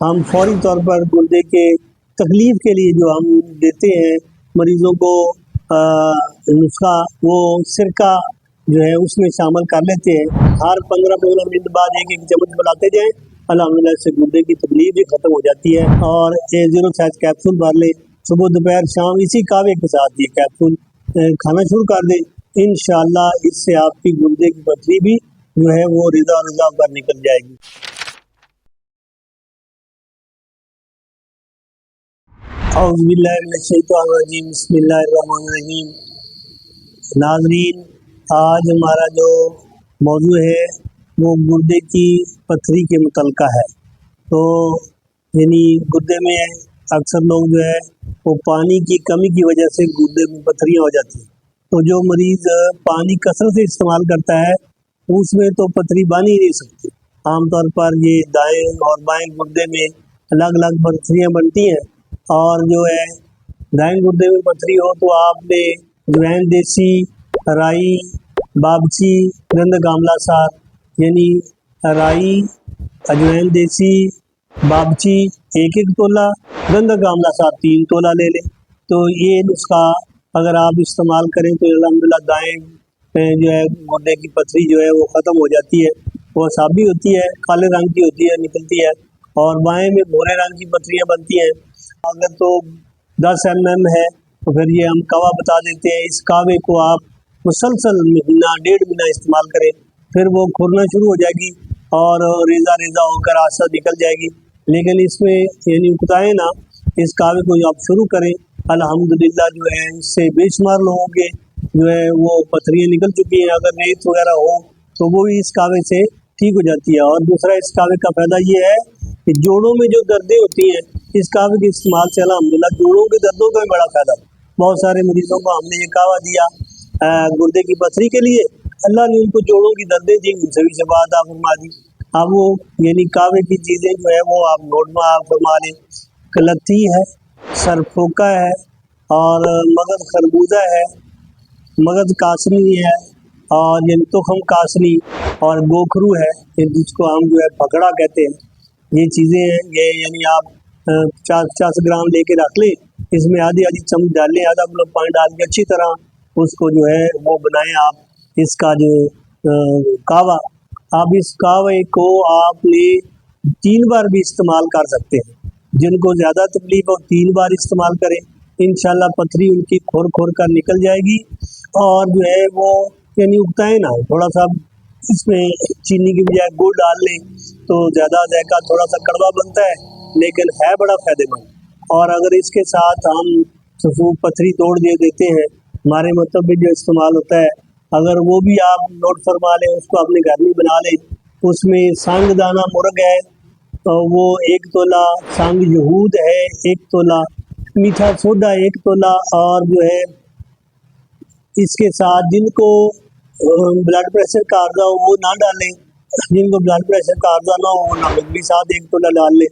हम फौरी तौर पर गुर्दे के तकलीफ़ के लिए जो हम देते हैं मरीज़ों को नुस्खा, वो सिरका जो है उसमें शामिल कर लेते हैं। हर 15-15 मिनट बाद एक एक चम्मच मिलाते जाएं, अल्हम्दुलिल्लाह से गुर्दे की तकलीफ भी ख़त्म हो जाती है। और A06 कैप्सूल भर लें, सुबह दोपहर शाम इसी कावे के साथ ये कैप्सूल खाना शुरू कर दें। इंशाअल्लाह इससे आपकी गुर्दे की पथरी भी जो है वो रिज़ा पर निकल जाएगी। औज़ुबिल्लाहिमिनश्शैतानिर्रजीम, बिस्मिल्लाहिर्रहमानिर्रहीम। नाज़रीन, आज हमारा जो मौजू है वो गुर्दे की पथरी के मुतल्लिक़ है। तो यानी गुर्दे में अक्सर लोग जो है वो पानी की कमी की वजह से गुर्दे में पथरियाँ हो जाती हैं। तो जो मरीज़ पानी कसरत से इस्तेमाल करता है उसमें तो पथरी बन ही नहीं सकती। आमतौर पर ये दाएं और बाएं गुर्दे में अलग अलग पथरियाँ बनती हैं। और जो है दाएं गुर्दे में पथरी हो तो आपने अजवाइन देसी, राई, बाबची, गंधक आंवला सार, यानी राई, अजवाइन देसी, बाबची 1-1 तोला, गंधक आंवला सार 3 तोला ले लें। तो ये नुस्खा अगर आप इस्तेमाल करें तो अल्हम्दुलिल्लाह दाएं जो है गुर्दे की पथरी जो है वो ख़त्म हो जाती है। वो साबी होती है, काले रंग की होती है, निकलती है। और बाएं में भूरे रंग की पथरियाँ बनती हैं। अगर तो 10 mm है तो फिर ये हम कावा बता देते हैं। इस कावे को आप मुसलसल महीना 1.5 महीना इस्तेमाल करें, फिर वो खुरना शुरू हो जाएगी और रेज़ा होकर आस्ता निकल जाएगी। लेकिन इसमें यानी उकताएं ना, इस कावे को आप शुरू करें, अल्हम्दुलिल्लाह जो है इससे बेशुमार लोगों के जो है वो पथरियाँ निकल चुकी हैं। अगर रेत वगैरह हो तो वो भी इस कावे से ठीक हो जाती है। और दूसरा इस कावे का फ़ायदा ये है कि जोड़ों में जो दर्दें होती हैं इस कावे के इस्तेमाल से अल्हम्दुलिल्लाह जोड़ों के दर्दों का भी बड़ा फ़ायदा। बहुत सारे मरीज़ों को हमने ये कावा दिया गुर्दे की पथरी के लिए, अल्लाह ने उनको जोड़ों की दर्दें थी उनसे भी शफ़ा अता फरमा दी। अब वो यानी कावे की चीज़ें जो है वो आप नोट में फरमा लें। कलत्ती है, सरफोका है, और मगज़ खरबूजा है, मगज़ कासनी है, और यानी तुखम कासनी, और गोखरू है जिसको हम जो है फकड़ा कहते हैं। ये चीज़ें हैं, ये यानी आप 50 ग्राम लेके रख लें, इसमें आधी चम्मच डाल लें, आधा किलो पानी डाल के अच्छी तरह उसको जो है वो बनाएं आप इसका जो कावा। आप इस कावे को आपने 3 बार भी इस्तेमाल कर सकते हैं। जिनको ज़्यादा तकलीफ हो 3 बार इस्तेमाल करें, इंशाल्लाह पथरी उनकी खोर कर निकल जाएगी। और जो है वो यानी उगताएं ना, थोड़ा सा इसमें चीनी की बजाय गुड़ डाल लें तो ज़्यादा जायका थोड़ा सा कड़वा बनता है, लेकिन है बड़ा फ़ायदेमंद। और अगर इसके साथ हम सफूफ पथरी तोड़ देते हैं, हमारे मतलब में जो इस्तेमाल होता है, अगर वो भी आप नोट फरमा लें, उसको अपने घर में बना लें। उसमें सांग दाना मुर्ग है तो वो 1 तोला, सांग यहूद है 1 तोला, मीठा सोडा 1 तोला, और जो है इसके साथ जिनको ब्लड प्रेशर का अर्जा हो वो ना डालें, जिनको ब्लड प्रेशर का अर्जा ना हो वो नमक भी साथ 1 तोला डाल लें।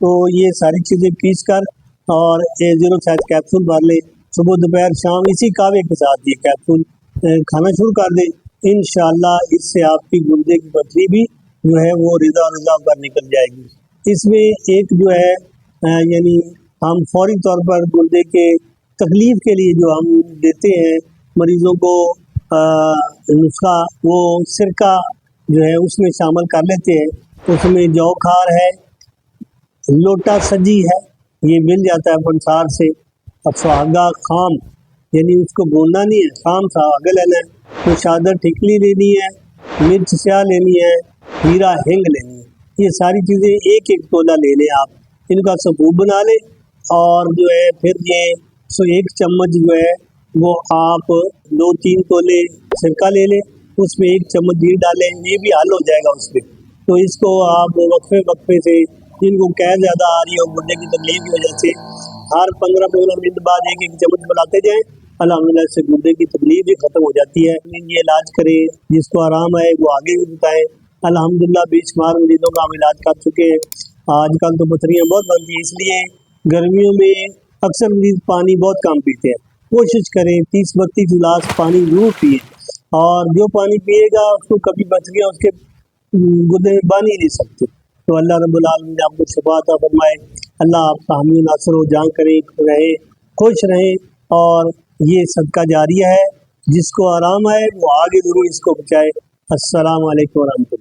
तो ये सारी चीज़ें पीस कर और A06 कैप्सूल भर लें, सुबह दोपहर शाम इसी कावे के साथ ये कैप्सूल खाना शुरू कर दें। इंशाअल्लाह इससे आपकी गुर्दे की पथरी भी जो है वो रिज़ा पर निकल जाएगी। इसमें एक जो है यानी हम फौरी तौर पर गुर्दे के तकलीफ़ के लिए जो हम देते हैं मरीज़ों को नुस्खा, वो सिरका जो है उसमें शामिल कर लेते हैं। उसमें जौ खार है, लोटा सजी है, ये मिल जाता है पंसार से, और सुहागा खाम, यानी उसको भूनना नहीं है, खाम सुहागा लेना है, कुशादर टिकली लेनी है, मिर्च स्याह लेनी है, हीरा हिंग लेनी है। ये सारी चीज़ें 1-1 तोला ले लें आप, इनका सबूत बना लें। और जो है फिर ये 1 चम्मच जो है वो आप 2-3 तोले सिरका ले लें, उसमें 1 चम्मच घी डालें, ये भी हल हो जाएगा उसमें। तो इसको आप वक्फे से, जिनको कैद ज़्यादा आ रही हो गुर्दे की तकलीफ की वजह से, हर 15-15 मिनट बाद 1-1 चम्मच बनाते जाएँ, अल्हम्दुलिल्लाह से गुर्दे की तकलीफ भी ख़त्म हो जाती है। ये इलाज करें, जिसको आराम आए वो आगे भी बताएँ। अल्हम्दुलिल्लाह बेशुमार मरीज़ों का हम इलाज कर चुके हैं। आजकल तो पथरियाँ बहुत बनती हैं, इसलिए गर्मियों में अक्सर मरीज़ पानी बहुत कम पीते हैं। कोशिश करें 30-32 गिलास पानी ज़रूर पिए, और जो पानी पिएगा उसको कभी पथरियाँ उसके गुर्दे में बन ही नहीं सकती। تو اللہ رب العالمین آپ کو شفا عطا فرمائے، اللہ آپ کا حامی ناصر و جان کرے، رہے خوش رہیں، اور یہ صدقہ جاریہ ہے، جس کو آرام آئے وہ آگے ضرور اس کو پہنچائے۔ السلام علیکم ورحمۃ اللہ۔